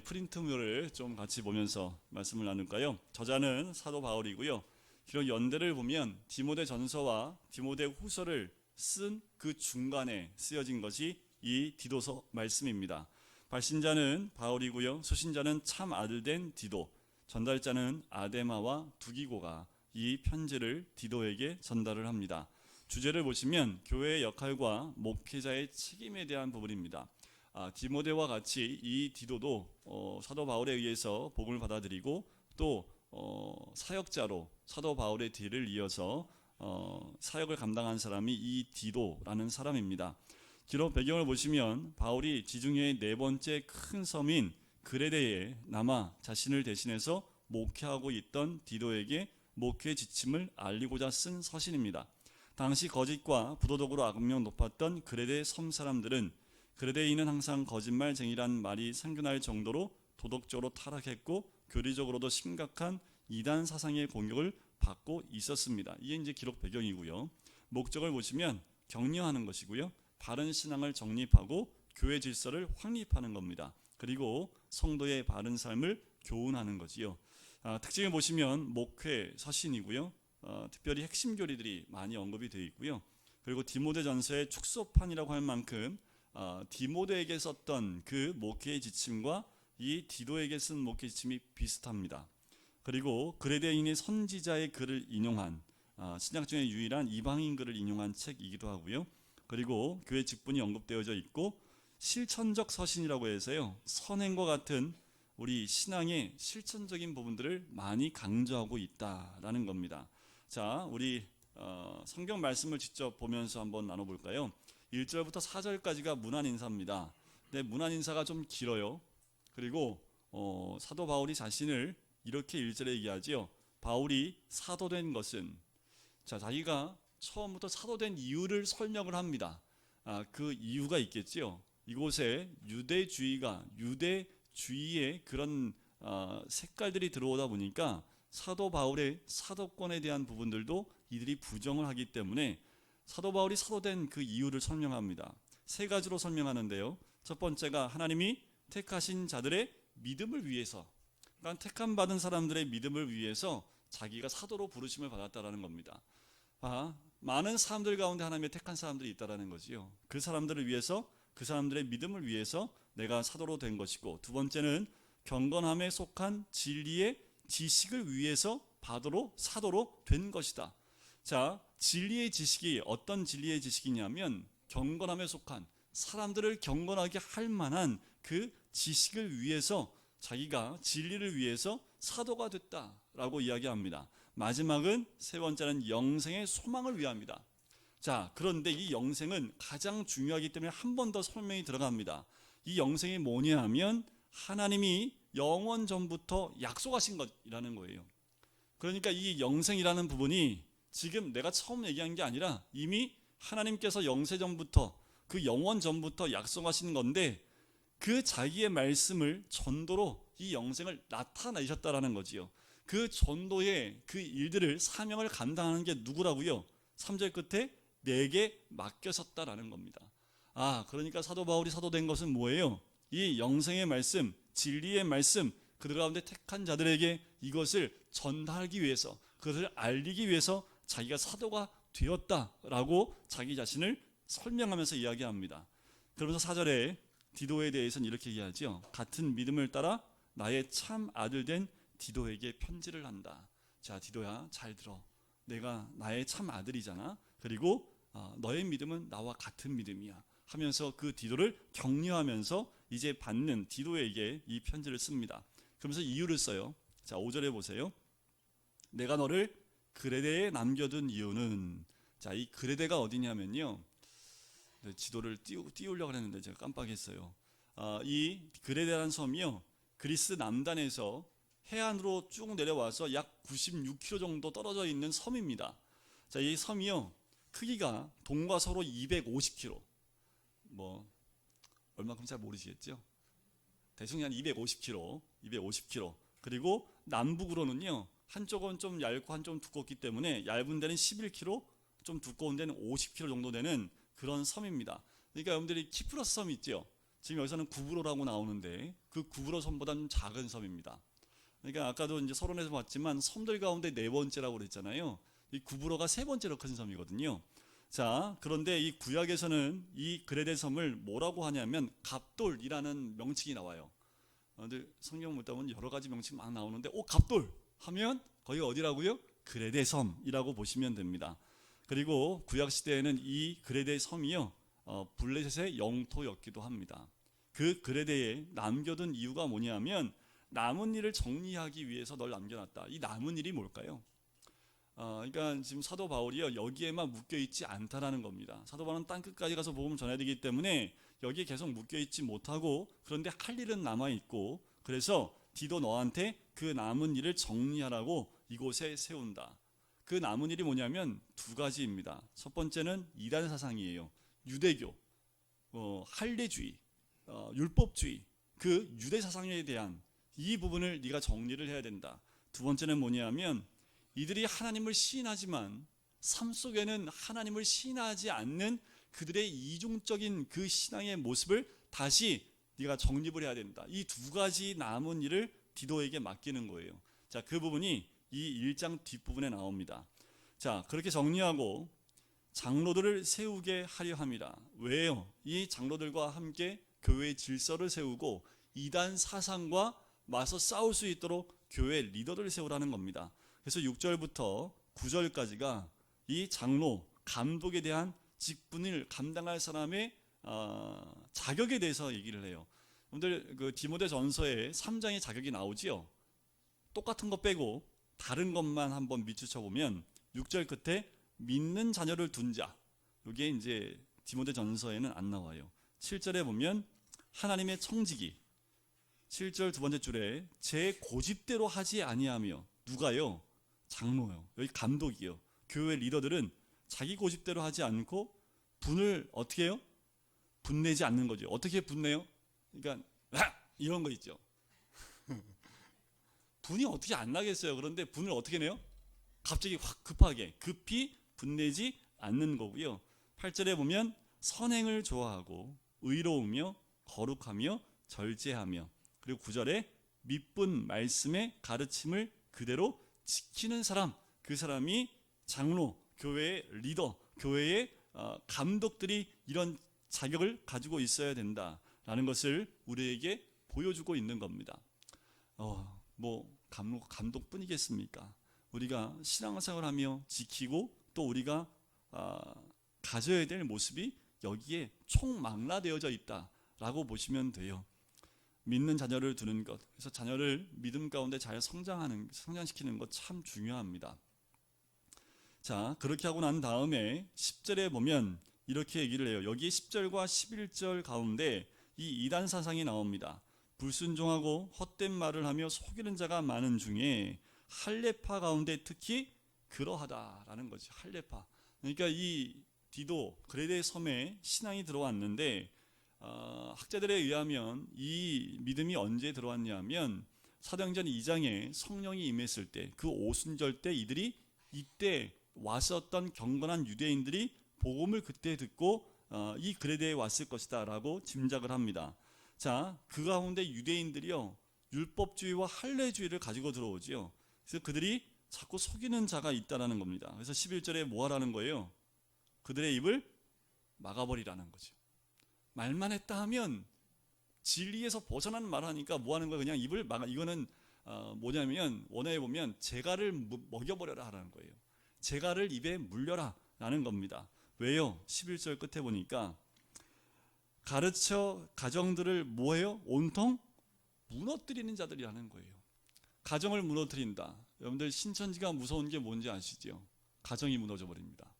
프린트물을 좀 같이 보면서 말씀을 나눌까요? 저자는 사도 바울이고요. 기록 연대를 보면 디모데 전서와 디모데 후서를 쓴 그 중간에 쓰여진 것이 이 디도서 말씀입니다. 발신자는 바울이고요. 수신자는 참 아들된 디도, 전달자는 아데마와 두기고가 이 편지를 디도에게 전달을 합니다. 주제를 보시면 교회의 역할과 목회자의 책임에 대한 부분입니다. 디모데와 같이 이 디도도 사도 바울에 의해서 복음을 받아들이고 또 사역자로 사도 바울의 뒤를 이어서 사역을 감당한 사람이 이 디도라는 사람입니다. 기록 배경을 보시면 바울이 지중해의 네 번째 큰 섬인 그레데에 남아 자신을 대신해서 목회하고 있던 디도에게 목회 지침을 알리고자 쓴 서신입니다. 당시 거짓과 부도덕으로 악명 높았던 그레데 섬 사람들은 그레데인은 항상 거짓말쟁이란 말이 생겨날 정도로 도덕적으로 타락했고 교리적으로도 심각한 이단 사상의 공격을 받고 있었습니다. 이게 이제 기록 배경이고요. 목적을 보시면 격려하는 것이고요. 바른 신앙을 정립하고 교회 질서를 확립하는 겁니다. 그리고 성도의 바른 삶을 교훈하는 거지요. 특징을 보시면 목회 서신이고요. 특별히 핵심 교리들이 많이 언급이 되어 있고요. 그리고 디모데전서의 축소판이라고 할 만큼 디모데에게 썼던 그 목회의 지침과 이 디도에게 쓴 목회 지침이 비슷합니다. 그리고 그레데인의 선지자의 글을 인용한 신약 중에 유일한 이방인 글을 인용한 책이기도 하고요. 그리고 교회 직분이 언급되어져 있고 실천적 서신이라고 해서요. 선행과 같은 우리 신앙의 실천적인 부분들을 많이 강조하고 있다라는 겁니다. 자, 우리 성경 말씀을 직접 보면서 한번 나눠볼까요? 1절부터 4절까지가 문안 인사입니다. 근데 문안 인사가 좀 길어요. 그리고 사도 바울이 자신을 이렇게 1절에 얘기하지요. 바울이 사도된 것은, 자, 자기가 처음부터 사도된 이유를 설명을 합니다. 그 이유가 있겠지요. 이곳에 유대주의의 그런 색깔들이 들어오다 보니까 사도 바울의 사도권에 대한 부분들도 이들이 부정을 하기 때문에 사도 바울이 사도된 그 이유를 설명합니다. 세 가지로 설명하는데요. 첫 번째가 하나님이 택하신 자들의 믿음을 위해서, 그러니까 택함 받은 사람들의 믿음을 위해서 자기가 사도로 부르심을 받았다라는 겁니다. 많은 사람들 가운데 하나님의 택한 사람들이 있다라는 거지요. 그 사람들을 위해서, 그 사람들의 믿음을 위해서 내가 사도로 된 것이고, 두 번째는 경건함에 속한 진리의 지식을 위해서 사도로 된 것이다. 자, 진리의 지식이 어떤 진리의 지식이냐면 경건함에 속한, 사람들을 경건하게 할 만한 그 지식을 위해서 자기가 진리를 위해서 사도가 됐다라고 이야기합니다. 마지막은 세 번째는 영생의 소망을 위함이다. 자, 그런데 이 영생은 가장 중요하기 때문에 한 번 더 설명이 들어갑니다. 이 영생이 뭐냐 하면 하나님이 영원 전부터 약속하신 것이라는 거예요. 그러니까 이 영생이라는 부분이 지금 내가 처음 얘기한 게 아니라 이미 하나님께서 영세전부터, 그 영원 전부터 약속하신 건데, 그 자기의 말씀을 전도로 이 영생을 나타내셨다라는 거지요. 그 전도의 그 일들을, 사명을 감당하는 게 누구라고요? 3절 끝에 내게 맡겨졌다라는 겁니다. 그러니까 사도 바울이 사도된 것은 뭐예요? 이 영생의 말씀, 진리의 말씀, 그들 가운데 택한 자들에게 이것을 전달하기 위해서, 그것을 알리기 위해서 자기가 사도가 되었다라고 자기 자신을 설명하면서 이야기합니다. 그러면서 4절에 디도에 대해서는 이렇게 얘기하죠. 같은 믿음을 따라 나의 참 아들 된 디도에게 편지를 한다. 자, 디도야, 잘 들어. 내가 나의 참 아들이잖아. 그리고 너의 믿음은 나와 같은 믿음이야 하면서 그 디도를 격려하면서 이제 받는 디도에게 이 편지를 씁니다. 그러면서 이유를 써요. 자, 5절에 보세요. 내가 너를 그레데에 남겨둔 이유는, 자, 이 그레데가 어디냐면요, 지도를 띄우려고 했는데 제가 깜빡했어요. 이 그레데라는 섬이요, 그리스 남단에서 해안으로 쭉 내려와서 약 96km 정도 떨어져 있는 섬입니다. 자, 이 섬이요, 크기가 동과 서로 250km, 얼마큼 잘 모르시겠죠? 대충 한 250km. 그리고 남북으로는요, 한쪽은 좀 얇고 한쪽은 두껍기 때문에 얇은 데는 11km, 좀 두꺼운 데는 50km 정도 되는 그런 섬입니다. 그러니까 여러분들이 키프로스 섬 있죠? 지금 여기서는 구브로라고 나오는데 그 구브로 섬보다 좀 작은 섬입니다. 그러니까 아까도 이제 서론에서 봤지만 섬들 가운데 네 번째라고 그랬잖아요. 이 구브로가 세 번째로 큰 섬이거든요. 자, 그런데 이 구약에서는 이 그레데 섬을 뭐라고 하냐면 갑돌이라는 명칭이 나와요. 근데 성경 보다 보면 여러 가지 명칭 막 나오는데 갑돌 하면 거기가 어디라고요? 그레데 섬이라고 보시면 됩니다. 그리고 구약 시대에는 이 그레데 섬이요 블레셋의 영토였기도 합니다. 그 그레데에 남겨둔 이유가 뭐냐면 남은 일을 정리하기 위해서 널 남겨놨다. 이 남은 일이 뭘까요? 그러니까 지금 사도 바울이요 여기에만 묶여 있지 않다라는 겁니다. 사도 바울은 땅 끝까지 가서 복음을 전해야 되기 때문에 여기에 계속 묶여 있지 못하고 그런데 할 일은 남아 있고 그래서 디도 너한테 그 남은 일을 정리하라고 이곳에 세운다. 그 남은 일이 뭐냐면 두 가지입니다. 첫 번째는 이단 사상이에요. 유대교, 할례주의, 율법주의, 그 유대 사상에 대한 이 부분을 네가 정리를 해야 된다. 두 번째는 뭐냐면 이들이 하나님을 시인하지만 삶 속에는 하나님을 시인하지 않는 그들의 이중적인 그 신앙의 모습을 다시 네가 정립을 해야 된다. 이 두 가지 남은 일을 디도에게 맡기는 거예요. 자, 그 부분이 이 1장 뒷부분에 나옵니다. 자, 그렇게 정리하고 장로들을 세우게 하려 합니다. 왜요? 이 장로들과 함께 교회의 질서를 세우고 이단 사상과 맞서 싸울 수 있도록 교회 리더를 세우라는 겁니다. 그래서 6절부터 9절까지가 이 장로, 감독에 대한 직분을 감당할 사람의 자격에 대해서 얘기를 해요. 여러분들 그 디모데전서에 3장의 자격이 나오지요. 똑같은 거 빼고 다른 것만 한번 밑추쳐 보면 6절 끝에 믿는 자녀를 둔 자, 이게 이제 디모데전서에는 안 나와요. 7절에 보면 하나님의 청지기, 7절 두 번째 줄에 제 고집대로 하지 아니하며, 누가요? 장로요. 여기 감독이요. 교회 리더들은 자기 고집대로 하지 않고 분을 어떻게 해요? 분내지 않는 거죠. 어떻게 분내요? 그러니까 이런 거 있죠. 분이 어떻게 안 나겠어요. 그런데 분을 어떻게 내요? 갑자기 확 급히 분내지 않는 거고요. 8절에 보면 선행을 좋아하고 의로우며 거룩하며 절제하며, 그리고 9절에 믿분 말씀의 가르침을 그대로 지키는 사람, 그 사람이 장로, 교회의 리더, 교회의 감독들이 이런 자격을 가지고 있어야 된다라는 것을 우리에게 보여주고 있는 겁니다. 뭐 감독뿐이겠습니까? 우리가 신앙생활하며 지키고 또 우리가 가져야 될 모습이 여기에 총망라되어져 있다라고 보시면 돼요. 믿는 자녀를 두는 것, 그래서 자녀를 믿음 가운데 잘 성장시키는 것 참 중요합니다. 자, 그렇게 하고 난 다음에 10절에 보면 이렇게 얘기를 해요. 여기 10절과 11절 가운데 이 이단 사상이 나옵니다. 불순종하고 헛된 말을 하며 속이는 자가 많은 중에 할례파 가운데 특히 그러하다라는 거죠. 할례파. 그러니까 이 디도 그레데 섬에 신앙이 들어왔는데 학자들에 의하면 이 믿음이 언제 들어왔냐면 사도행전 2장에 성령이 임했을 때, 그 오순절 때 이들이 이때 왔었던 경건한 유대인들이 복음을 그때 듣고 이 그레데에 왔을 것이다 라고 짐작을 합니다. 자, 그 가운데 유대인들이요 율법주의와 할례주의를 가지고 들어오지요. 그래서 그들이 자꾸 속이는 자가 있다라는 겁니다. 그래서 11절에 뭐 하라는 거예요? 그들의 입을 막아버리라는 거죠. 말만 했다 하면 진리에서 벗어나는 말을 하니까 뭐 하는 거예요? 그냥 입을 막아. 이거는 뭐냐면 원어에 보면 재갈을 먹여버려라 하라는 거예요. 재갈을 입에 물려라 라는 겁니다. 왜요? 11절 끝에 보니까 가르쳐 가정들을 뭐해요? 온통 무너뜨리는 자들이라는 거예요. 가정을 무너뜨린다. 여러분들 신천지가 무서운 게 뭔지 아시죠? 가정이 무너져 버립니다.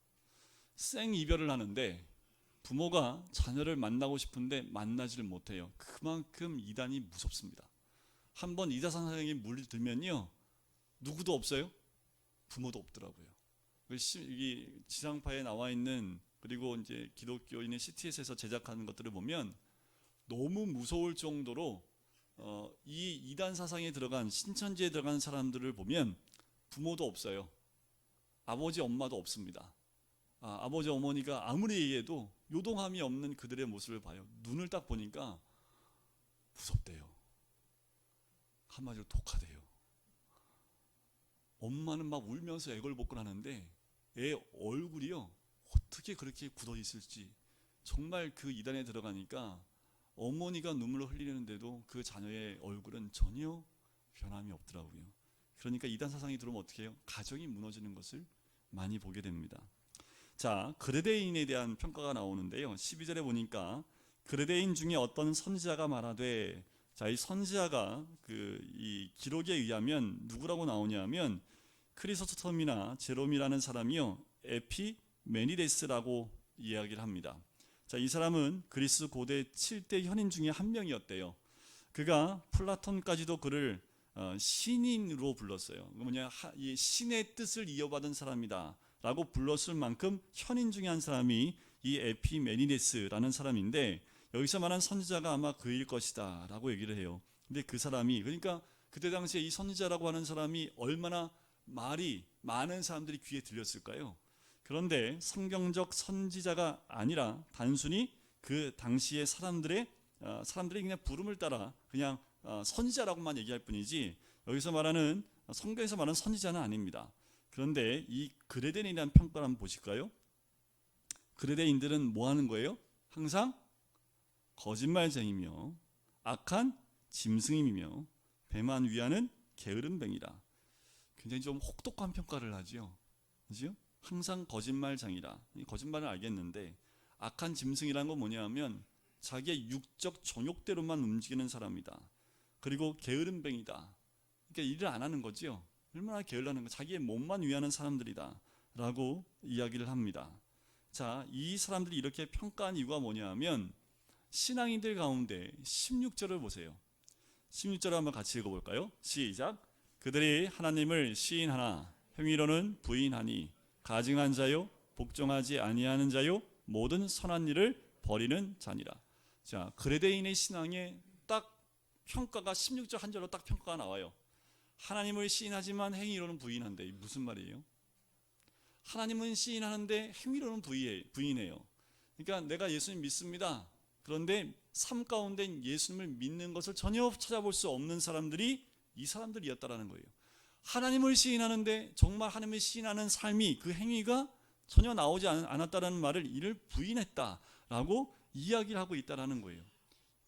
생이별을 하는데 부모가 자녀를 만나고 싶은데 만나지를 못해요. 그만큼 이단이 무섭습니다. 한번 이단 사상에 물들면요 누구도 없어요. 부모도 없더라고요. 이 지상파에 나와 있는, 그리고 이제 기독교인의 CTS에서 제작하는 것들을 보면 너무 무서울 정도로 이 이단 사상에 들어간, 신천지에 들어간 사람들을 보면 부모도 없어요. 아버지 엄마도 없습니다. 아버지 어머니가 아무리 얘기해도 요동함이 없는 그들의 모습을 봐요. 눈을 딱 보니까 무섭대요. 한마디로 독하대요. 엄마는 막 울면서 애걸복걸 하는데 애 얼굴이요, 어떻게 그렇게 굳어 있을지. 정말 그 이단에 들어가니까 어머니가 눈물을 흘리는데도 그 자녀의 얼굴은 전혀 변함이 없더라고요. 그러니까 이단 사상이 들어오면 어떻게 해요? 가정이 무너지는 것을 많이 보게 됩니다. 자, 그레데인에 대한 평가가 나오는데요. 12절에 보니까 그레데인 중에 어떤 선지자가 말하되, 자, 이 선지자가 이 기록에 의하면 누구라고 나오냐면 크리소스톰이나 제롬이라는 사람이요, 에피메니데스라고 이야기를 합니다. 자, 이 사람은 그리스 고대 7대 현인 중에 한 명이었대요. 그가 플라톤까지도 그를 신인으로 불렀어요. 뭐냐, 이 신의 뜻을 이어받은 사람이다 라고 불렀을 만큼 현인 중에 한 사람이 이 에피메니데스라는 사람인데, 여기서 말한 선지자가 아마 그일 것이다 라고 얘기를 해요. 근데 그 사람이, 그러니까 그때 당시에 이 선지자라고 하는 사람이 얼마나 말이 많은 사람들이 귀에 들렸을까요? 그런데 성경적 선지자가 아니라 단순히 그 당시의 사람들이 그냥 부름을 따라 그냥 선지자라고만 얘기할 뿐이지, 여기서 말하는 성경에서 말하는 선지자는 아닙니다. 그런데 이 그레데인이라는 평가를 한번 보실까요? 그레데인들은 뭐 하는 거예요? 항상 거짓말쟁이며 악한 짐승이며 배만 위하는 게으름뱅이라. 굉장히 좀 혹독한 평가를 하죠. 그죠? 항상 거짓말쟁이라. 거짓말은 알겠는데 악한 짐승이라는 건 뭐냐면 자기의 육적 정욕대로만 움직이는 사람이다. 그리고 게으름뱅이다. 그러니까 일을 안 하는 거죠. 얼마나 게을러는 거, 자기의 몸만 위하는 사람들이다 라고 이야기를 합니다. 자, 이 사람들이 이렇게 평가한 이유가 뭐냐면 신앙인들 가운데 16절을 보세요. 16절을 한번 같이 읽어볼까요? 시작. 그들이 하나님을 시인하나 행위로는 부인하니 가증한 자요 복종하지 아니하는 자요 모든 선한 일을 버리는 자니라. 자, 그레데인의 신앙에 딱 평가가 16절 한 절로 딱 평가가 나와요. 하나님을 시인하지만 행위로는 부인한대. 무슨 말이에요? 하나님은 시인하는데 행위로는 부인해요. 그러니까 내가 예수님 믿습니다. 그런데 삶 가운데 예수님을 믿는 것을 전혀 찾아볼 수 없는 사람들이 이 사람들이었다라는 거예요. 하나님을 시인하는데 정말 하나님을 시인하는 삶이, 그 행위가 전혀 나오지 않았다라는 말을 이를 부인했다라고 이야기를 하고 있다라는 거예요.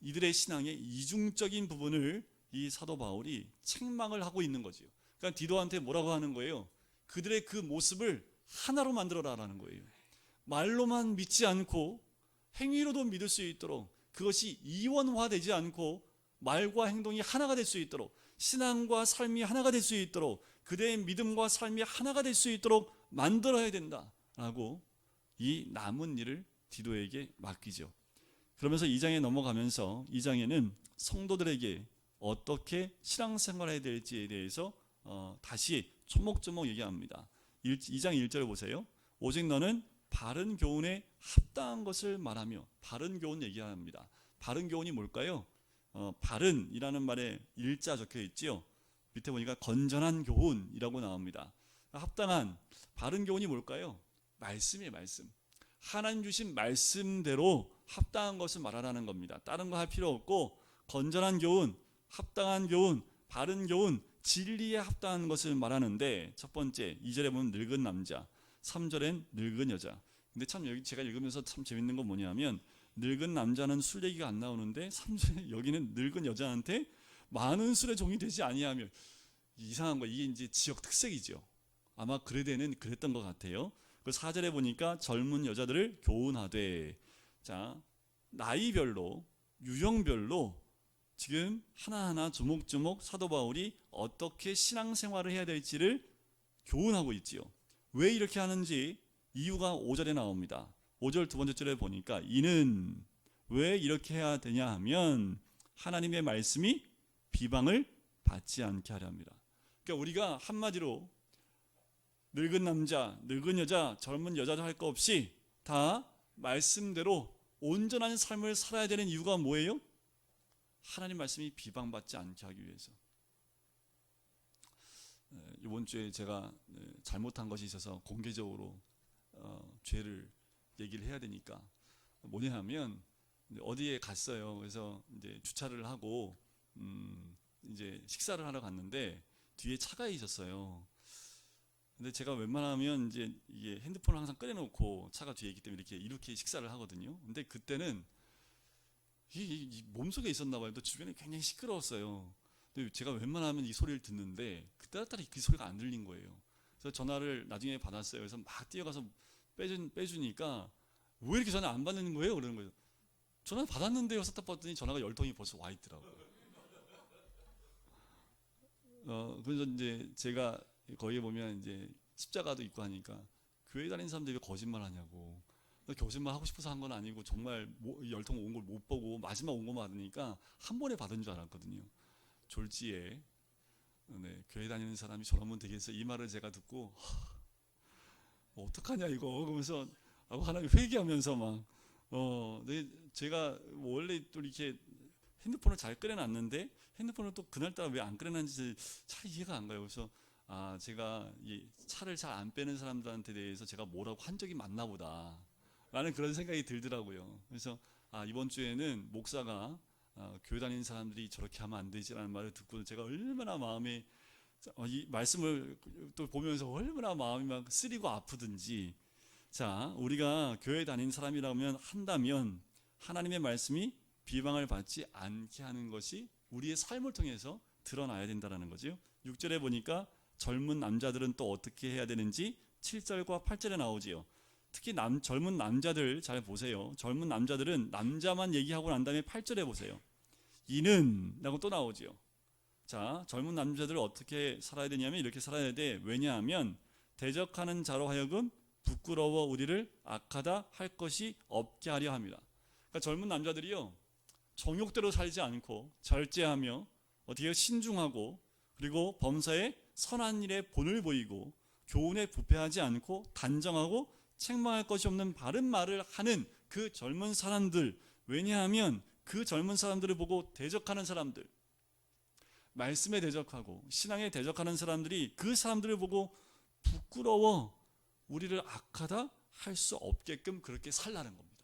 이들의 신앙의 이중적인 부분을 이 사도 바울이 책망을 하고 있는 거죠. 그러니까 디도한테 뭐라고 하는 거예요? 그들의 그 모습을 하나로 만들어라라는 거예요. 말로만 믿지 않고 행위로도 믿을 수 있도록, 그것이 이원화되지 않고 말과 행동이 하나가 될 수 있도록, 신앙과 삶이 하나가 될 수 있도록, 그대의 믿음과 삶이 하나가 될 수 있도록 만들어야 된다라고 이 남은 일을 디도에게 맡기죠. 그러면서 2장에 넘어가면서 2장에는 성도들에게 어떻게 신앙생활해야 될지에 대해서 다시 조목조목 얘기합니다. 2장 1절을 보세요. 오직 너는 바른 교훈에 합당한 것을 말하며, 바른 교훈 얘기합니다. 바른 교훈이 뭘까요? 바른이라는 말에 일자 적혀 있지요. 밑에 보니까 건전한 교훈이라고 나옵니다. 합당한, 바른 교훈이 뭘까요? 말씀이에요. 말씀. 하나님 주신 말씀대로 합당한 것을 말하라는 겁니다. 다른 거 할 필요 없고, 건전한 교훈, 합당한 교훈, 바른 교훈, 진리에 합당한 것을 말하는데, 첫 번째 2절에 보면 늙은 남자, 3절엔 늙은 여자. 근데 참 여기 제가 읽으면서 참 재밌는 건 뭐냐면, 늙은 남자는 술 얘기가 안 나오는데 3절에 여기는 늙은 여자한테 많은 술의 종이 되지 아니하며. 이상한 거, 이게 이제 지역 특색이죠. 아마 그레데는 그랬던 것 같아요. 그 4절에 보니까 젊은 여자들을 교훈하되, 자, 나이별로, 유형별로 지금 하나하나 조목조목 사도 바울이 어떻게 신앙생활을 해야 될지를 교훈하고 있지요. 왜 이렇게 하는지 이유가 5절에 나옵니다. 5절 두 번째 절에 보니까 이는 왜 이렇게 해야 되냐 하면 하나님의 말씀이 비방을 받지 않게 하려 합니다. 그러니까 우리가 한마디로 늙은 남자, 늙은 여자, 젊은 여자도 할 거 없이 다 말씀대로 온전한 삶을 살아야 되는 이유가 뭐예요? 하나님 말씀이 비방받지 않게 하기 위해서. 이번 주에 제가 잘못한 것이 있어서 공개적으로 죄를 얘기를 해야 되니까, 뭐냐 하면 어디에 갔어요. 그래서 이제 주차를 하고 이제 식사를 하러 갔는데 뒤에 차가 있었어요. 근데 제가 웬만하면 이제 이게 핸드폰을 항상 꺼내놓고 차가 뒤에 있기 때문에 이렇게 식사를 하거든요. 근데 그때는 이 몸속에 있었나 봐요. 또 주변에 굉장히 시끄러웠어요. 근데 제가 웬만하면 이 소리를 듣는데 그때따라 그 소리가 안 들린 거예요. 그래서 전화를 나중에 받았어요. 그래서 막 뛰어가서 빼주니까 왜 이렇게 전화 안 받는 거예요? 그러는 거예요. 전화 받았는데요. 딱 봤더니 전화가 10통이 벌써 와 있더라고요. 그래서 이제 제가 거기에 보면 이제 십자가도 있고 하니까 교회 다니는 사람들이 왜 거짓말 하냐고. 거짓말 하고 싶어서 한 건 아니고 정말 10통 온 걸 못 보고 마지막 온 거만 받으니까 한 번에 받은 줄 알았거든요. 졸지에 네, 교회 다니는 사람이 저러면 되겠어. 이 말을 제가 듣고 어떡하냐 이거 그러면서 하나님 회개하면서 막 네, 제가 원래 또 이렇게 핸드폰을 잘 꺼내놨는데 핸드폰을 또 그날따라 왜 안 꺼내놨는지 잘 이해가 안 가요. 그래서 제가 이 차를 잘 안 빼는 사람들한테 대해서 제가 뭐라고 한 적이 많나 보다 라는 그런 생각이 들더라고요. 그래서 이번 주에는 목사가 교회 다니는 사람들이 저렇게 하면 안 되지라는 말을 듣고 제가 얼마나 마음에 이 말씀을 또 보면서 얼마나 마음이 막 쓰리고 아프든지. 자, 우리가 교회 다니는 사람이라면 한다면 하나님의 말씀이 비방을 받지 않게 하는 것이 우리의 삶을 통해서 드러나야 된다는 거죠. 6절에 보니까 젊은 남자들은 또 어떻게 해야 되는지 7절과 8절에 나오지요. 특히 젊은 남자들 잘 보세요. 젊은 남자들은 남자만 얘기하고 난 다음에 8절에 보세요. 이는 라고 또 나오지요. 자, 젊은 남자들은 어떻게 살아야 되냐면 이렇게 살아야 돼. 왜냐하면 대적하는 자로 하여금 부끄러워 우리를 악하다 할 것이 없게 하려 합니다. 그러니까 젊은 남자들이요, 정욕대로 살지 않고 절제하며 어떻게 신중하고 그리고 범사에 선한 일에 본을 보이고 교훈에 부패하지 않고 단정하고 책망할 것이 없는 바른 말을 하는 그 젊은 사람들. 왜냐하면 그 젊은 사람들을 보고 대적하는 사람들, 말씀에 대적하고 신앙에 대적하는 사람들이 그 사람들을 보고 부끄러워 우리를 악하다 할 수 없게끔 그렇게 살라는 겁니다.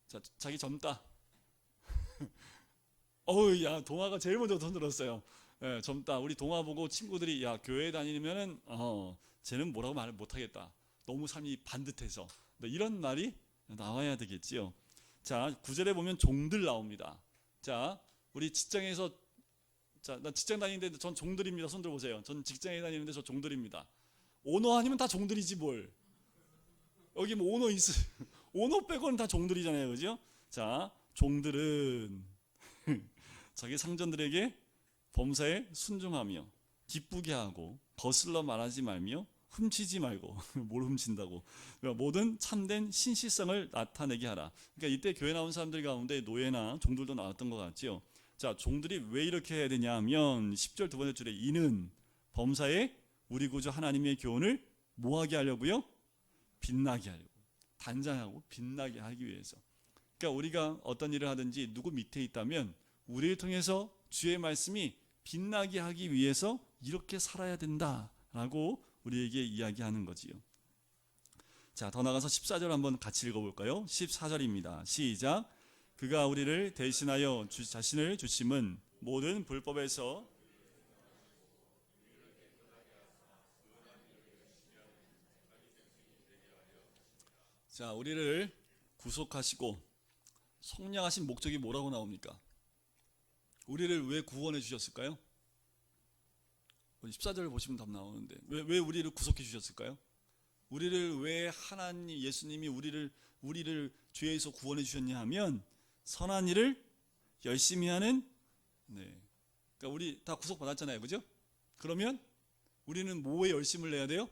자, 자기 젊다. 야, 동아가 제일 먼저 손 들었어요. 예, 젊다. 우리 동아 보고 친구들이 야, 교회 다니면은 쟤는 뭐라고 말을 못하겠다. 너무 삶이 반듯해서. 이런 말이 나와야 되겠지요. 자, 9절에 보면 종들 나옵니다. 자, 우리 직장에서, 자, 나 직장 다니는데 전 종들입니다. 손 들어보세요. 전 직장에 다니는데 저 종들입니다. 오너 아니면 다 종들이지 뭘. 여기 뭐 오너 오너 빼고는 다 종들이잖아요. 그죠? 자, 종들은 자기 상전들에게 범사에 순종하며 기쁘게 하고 거슬러 말하지 말며 훔치지 말고 뭘 훔친다고 모든 참된 신실성을 나타내게 하라. 그러니까 이때 교회 나온 사람들 가운데 노예나 종들도 나왔던 것 같지요. 자, 종들이 왜 이렇게 해야 되냐 하면 10절 두 번째 줄에 이는 범사에 우리 구주 하나님의 교훈을 뭐하게 하려고요? 빛나게 하려고. 단장하고 빛나게 하기 위해서. 그러니까 우리가 어떤 일을 하든지 누구 밑에 있다면 우리를 통해서 주의 말씀이 빛나게 하기 위해서 이렇게 살아야 된다라고 우리에게 이야기하는 거지요. 자, 더 나가서 14절 한번 같이 읽어볼까요? 14절입니다. 시작. 그가 우리를 대신하여 자신을 주심은 모든 불법에서 자, 우리를 구속하시고 속량하신 목적이 뭐라고 나옵니까? 우리를 왜 구원해 주셨을까요? 14절을 보시면 답 나오는데 왜 우리를 구속해 주셨을까요? 우리를 왜 하나님 예수님이 우리를 죄에서 구원해 주셨냐 하면 선한 일을 열심히 하는 그러니까 우리 다 구속 받았잖아요. 그죠? 그러면 우리는 뭐에 열심을 내야 돼요?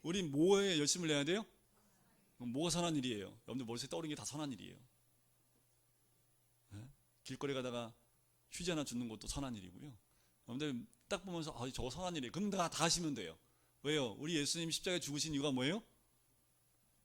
우리 뭐에 열심을 내야 돼요? 뭐가 선한 일이에요? 여러분들 머릿속에 떠오르는 게 다 선한 일이에요. 네? 길거리 가다가 휴지 하나 주는 것도 선한 일이고요. 여러분들 딱 보면서 저거 선한 일이에요. 그럼 다 하시면 돼요. 왜요? 우리 예수님 십자가에 죽으신 이유가 뭐예요?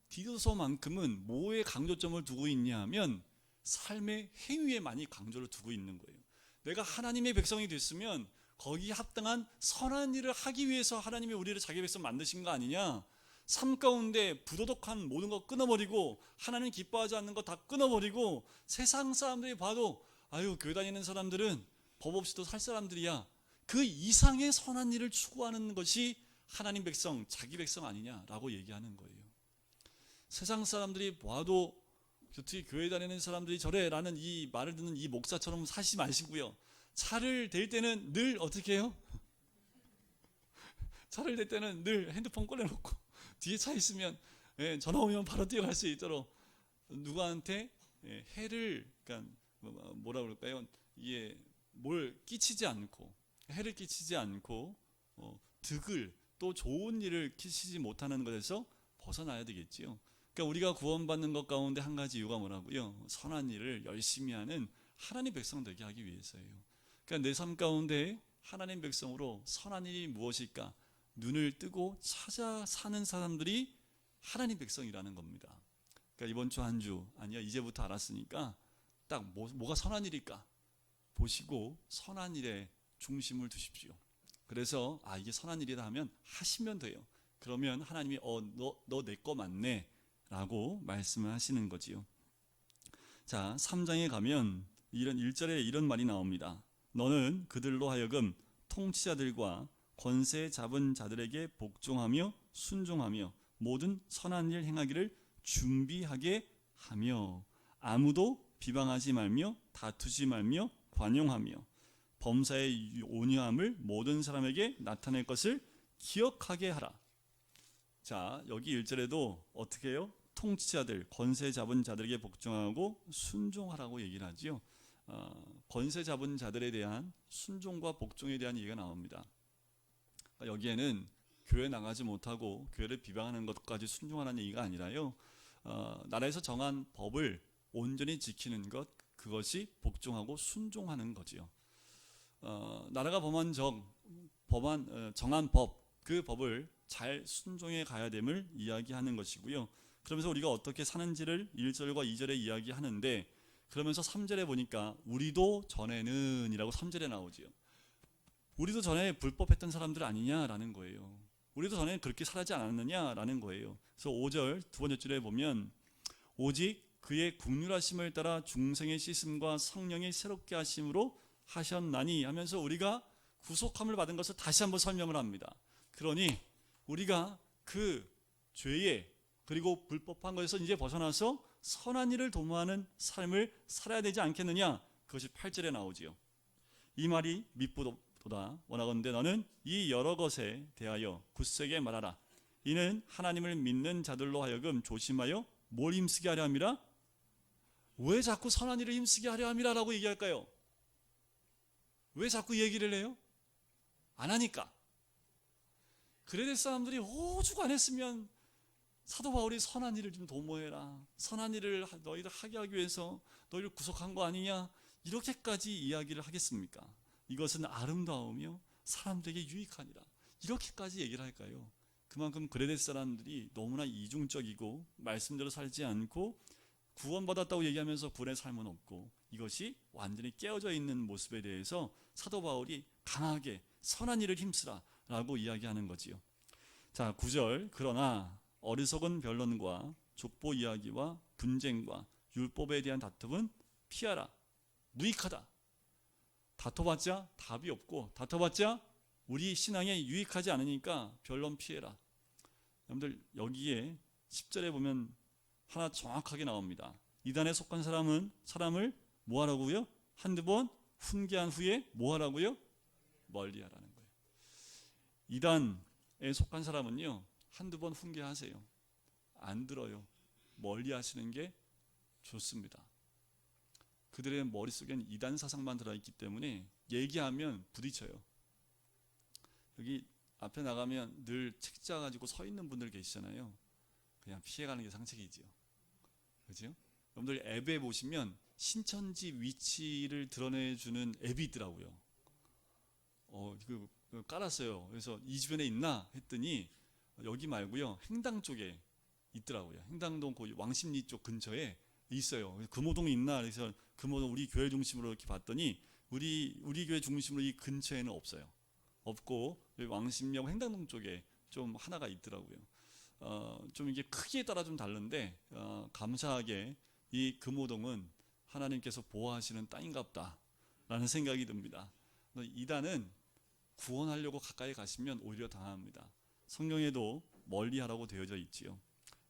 디도서만큼은 뭐에 강조점을 두고 있냐 하면 삶의 행위에 많이 강조를 두고 있는 거예요. 내가 하나님의 백성이 됐으면 거기에 합당한 선한 일을 하기 위해서 하나님이 우리를 자기 백성 만드신 거 아니냐? 삶 가운데 부도덕한 모든 거 끊어버리고 하나님 기뻐하지 않는 거 다 끊어버리고 세상 사람들이 봐도 아유 교회 다니는 사람들은 법 없이도 살 사람들이야. 그 이상의 선한 일을 추구하는 것이 하나님 백성, 자기 백성 아니냐라고 얘기하는 거예요. 세상 사람들이 봐도 특히 교회 다니는 사람들이 저래라는 이 말을 듣는 이 목사처럼 사시지 마시고요. 차를 댈 때는 늘 어떻게 해요? 차를 댈 때는 늘 핸드폰 꺼내놓고 뒤에 차 있으면 전화 오면 바로 뛰어갈 수 있도록 누구한테 해를 그러니까 뭐라 그럴까요? 이게 뭘 끼치지 않고 해를 끼치지 않고 득을 또 좋은 일을 끼치지 못하는 것에서 벗어나야 되겠지요. 그러니까 우리가 구원받는 것 가운데 한 가지 이유가 뭐라고요? 선한 일을 열심히 하는 하나님 백성 되게 하기 위해서예요. 그러니까 내 삶 가운데 하나님 백성으로 선한 일이 무엇일까? 눈을 뜨고 찾아 사는 사람들이 하나님 백성이라는 겁니다. 그러니까 이번 주 한 주 아니야 이제부터 알았으니까 딱 뭐가 선한 일일까 보시고 선한 일에 중심을 두십시오. 그래서 이게 선한 일이다 하면 하시면 돼요. 그러면 하나님이 너 내 거 맞네 라고 말씀을 하시는 거지요. 자 3장에 가면 이런 1절에 이런 말이 나옵니다. 너는 그들로 하여금 통치자들과 권세 잡은 자들에게 복종하며 순종하며 모든 선한 일 행하기를 준비하게 하며 아무도 비방하지 말며 다투지 말며 관용하며 범사의 온유함을 모든 사람에게 나타낼 것을 기억하게 하라. 자 여기 1절에도 어떻게 해요? 통치자들, 권세 잡은 자들에게 복종하고 순종하라고 얘기를 하지요. 권세 잡은 자들에 대한 순종과 복종에 대한 얘기가 나옵니다. 여기에는 교회 나가지 못하고 교회를 비방하는 것까지 순종하라는 얘기가 아니라요. 나라에서 정한 법을 온전히 지키는 것, 그것이 복종하고 순종하는 거지요. 나라가 정한 법, 그 법을 잘 순종해 가야 됨을 이야기하는 것이고요. 그러면서 우리가 어떻게 사는지를 1절과 2절에 이야기하는데 그러면서 3절에 보니까 우리도 전에는 이라고 3절에 나오지요. 우리도 전에 불법했던 사람들 아니냐라는 거예요. 우리도 전에 그렇게 살지 않았느냐라는 거예요. 그래서 5절 두 번째 줄에 보면 오직 그의 긍휼하심을 따라 중생의 씻음과 성령의 새롭게 하심으로 하셨나니 하면서 우리가 구속함을 받은 것을 다시 한번 설명을 합니다. 그러니 우리가 그 죄에 그리고 불법한 것에서 이제 벗어나서 선한 일을 도모하는 삶을 살아야 되지 않겠느냐. 그것이 8절에 나오지요. 이 말이 밉보도다. 원하건대 너는 이 여러 것에 대하여 굳세게 말하라. 이는 하나님을 믿는 자들로 하여금 조심하여 뭘 힘쓰게 하려 함이라? 왜 자꾸 선한 일을 힘쓰게 하려 함이라 라고 얘기할까요? 왜 자꾸 얘기를 해요? 안 하니까. 그레데 사람들이 오죽 안 했으면 사도 바울이 선한 일을 좀 도모해라. 선한 일을 너희들 하게 하기 위해서 너희를 구속한 거 아니냐? 이렇게까지 이야기를 하겠습니까? 이것은 아름다우며 사람들에게 유익하니라. 이렇게까지 얘기를 할까요? 그만큼 그레데 사람들이 너무나 이중적이고 말씀대로 살지 않고 구원받았다고 얘기하면서 구원의 삶은 없고 이것이 완전히 깨어져 있는 모습에 대해서 사도 바울이 강하게 선한 일을 힘쓰라 라고 이야기하는 거지요. 자 9절 그러나 어리석은 변론과 족보 이야기와 분쟁과 율법에 대한 다툼은 피하라. 무익하다. 다퉈봤자 답이 없고 다퉈봤자 우리 신앙에 유익하지 않으니까 변론 피해라. 여러분들 여기에 10절에 보면 하나 정확하게 나옵니다. 이단에 속한 사람을 뭐하라고요? 한두 번 훈계한 후에 뭐하라고요? 멀리하라는 거예요. 이단에 속한 사람은요 한두 번 훈계하세요. 안 들어요. 멀리하시는 게 좋습니다. 그들의 머릿속엔 이단 사상만 들어있기 때문에 얘기하면 부딪혀요. 여기 앞에 나가면 늘 책자 가지고 서 있는 분들 계시잖아요. 그냥 피해가는 게 상책이지요. 그죠? 여러분들 앱에 보시면 신천지 위치를 드러내주는 앱이 있더라고요. 깔았어요. 그래서 이 주변에 있나 했더니 여기 말고요. 행당 쪽에 있더라고요. 행당동 그 왕십리 쪽 근처에 있어요. 금호동에 있나 그래서 금호동 우리 교회 중심으로 이렇게 봤더니 우리 교회 중심으로 이 근처에는 없어요. 없고 왕십리하고 행당동 쪽에 좀 하나가 있더라고요. 좀 이게 크기에 따라 좀 다른데 감사하게 이 금오동은 하나님께서 보호하시는 땅인갑다라는 생각이 듭니다. 이단은 구원하려고 가까이 가시면 오히려 당합니다. 성경에도 멀리하라고 되어져 있지요.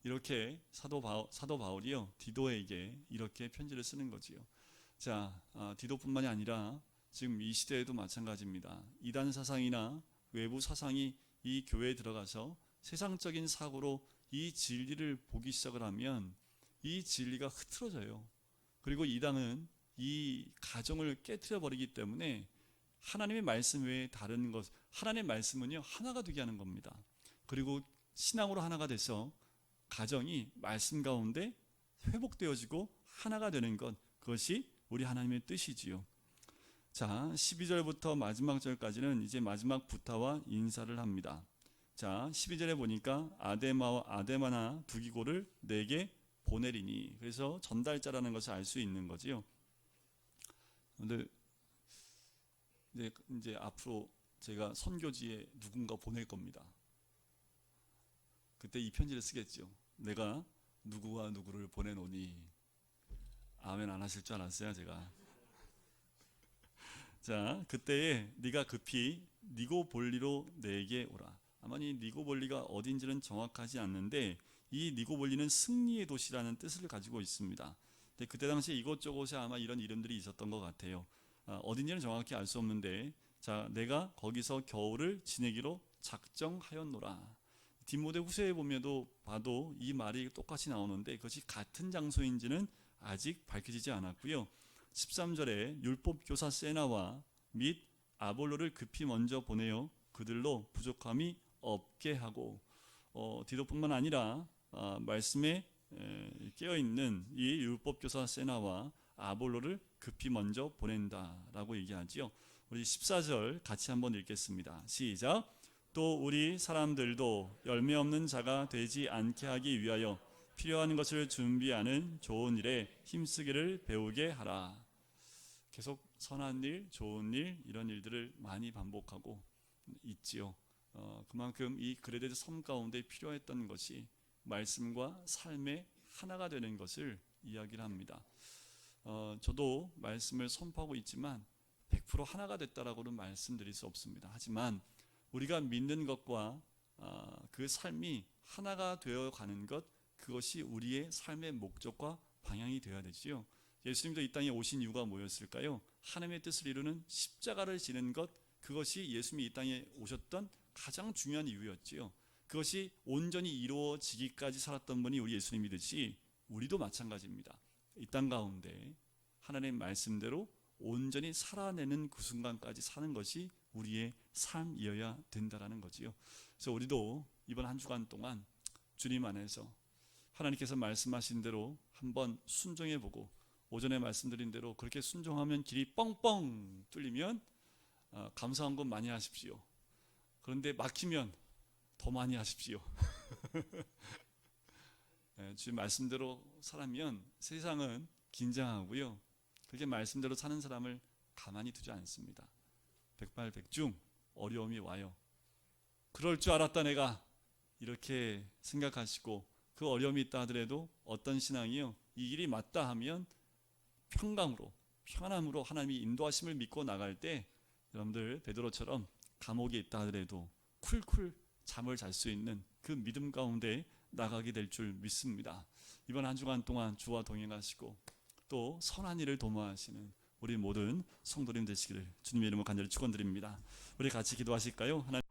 이렇게 사도 바울이요 디도에게 이렇게 편지를 쓰는 거지요. 자, 디도뿐만이 아니라 지금 이 시대에도 마찬가지입니다. 이단 사상이나 외부 사상이 이 교회에 들어가서 세상적인 사고로 이 진리를 보기 시작을 하면 이 진리가 흐트러져요. 그리고 이단은 이 가정을 깨트려 버리기 때문에 하나님의 말씀 외에 다른 것, 하나님의 말씀은요 하나가 되게 하는 겁니다. 그리고 신앙으로 하나가 돼서 가정이 말씀 가운데 회복되어지고 하나가 되는 것, 그것이 우리 하나님의 뜻이지요. 자, 12절부터 마지막 절까지는 이제 마지막 부타와 인사를 합니다. 자, 12절에 보니까 아데마나 두기고를 내게 보내리니, 그래서 전달자라는 것을 알 수 있는 거지요. 근데 이제 앞으로 제가 선교지에 누군가 보낼 겁니다. 그때 이 편지를 쓰겠죠. 내가 누구와 누구를 보내노니. 아멘 안 하실 줄 알았어요, 제가. 자, 그때에 네가 급히 니고볼리로 내게 오라. 아마 이 니고볼리가 어딘지는 정확하지 않는데 이 니고볼리는 승리의 도시라는 뜻을 가지고 있습니다. 근데 그때 당시에 이곳저곳에 아마 이런 이름들이 있었던 것 같아요. 어딘지는 정확히 알 수 없는데, 자, 내가 거기서 겨울을 지내기로 작정하였노라. 디모데 후서에 봐도 이 말이 똑같이 나오는데 그것이 같은 장소인지는 아직 밝혀지지 않았고요. 13절에 율법교사 세나와 및 아볼로를 급히 먼저 보내어 그들로 부족함이 없게 하고, 디도뿐만 아니라 말씀에 깨어있는 이 율법교사 세나와 아볼로를 급히 먼저 보낸다라고 얘기하지요. 우리 14절 같이 한번 읽겠습니다. 시작. 또 우리 사람들도 열매 없는 자가 되지 않게 하기 위하여 필요한 것을 준비하는 좋은 일에 힘쓰기를 배우게 하라. 계속 선한 일, 좋은 일, 이런 일들을 많이 반복하고 있지요. 그만큼 이 그레데 섬 가운데 필요했던 것이 말씀과 삶의 하나가 되는 것을 이야기를 합니다. 저도 말씀을 선포하고 있지만 100% 하나가 됐다라고는 말씀드릴 수 없습니다. 하지만 우리가 믿는 것과 그 삶이 하나가 되어 가는 것, 그것이 우리의 삶의 목적과 방향이 되어야 되지요. 예수님도 이 땅에 오신 이유가 뭐였을까요? 하나님의 뜻을 이루는 십자가를 지는 것, 그것이 예수님이 이 땅에 오셨던 가장 중요한 이유였지요. 그것이 온전히 이루어지기까지 살았던 분이 우리 예수님이듯이 우리도 마찬가지입니다. 이 땅 가운데 하나님의 말씀대로 온전히 살아내는 그 순간까지 사는 것이 우리의 삶이어야 된다라는 거지요. 그래서 우리도 이번 한 주간 동안 주님 안에서 하나님께서 말씀하신 대로 한번 순종해보고, 오전에 말씀드린 대로 그렇게 순종하면 길이 뻥뻥 뚫리면 감사한 것 많이 하십시오. 그런데 막히면 더 많이 하십시오. 주님 말씀대로 살면 세상은 긴장하고요, 그렇게 말씀대로 사는 사람을 가만히 두지 않습니다. 백발백중 어려움이 와요. 그럴 줄 알았다 내가, 이렇게 생각하시고 그 어려움이 있다 하더라도 어떤 신앙이요, 이 길이 맞다 하면 평강으로 편안함으로 하나님이 인도하심을 믿고 나갈 때 여러분들 베드로처럼 감옥에 있다 하더라도 쿨쿨 잠을 잘 수 있는 그 믿음 가운데 나가게 될 줄 믿습니다. 이번 한 주간 동안 주와 동행하시고 또 선한 일을 도모하시는 우리 모든 성도님 되시기를 주님의 이름으로 간절히 축원드립니다. 우리 같이 기도하실까요? 하나님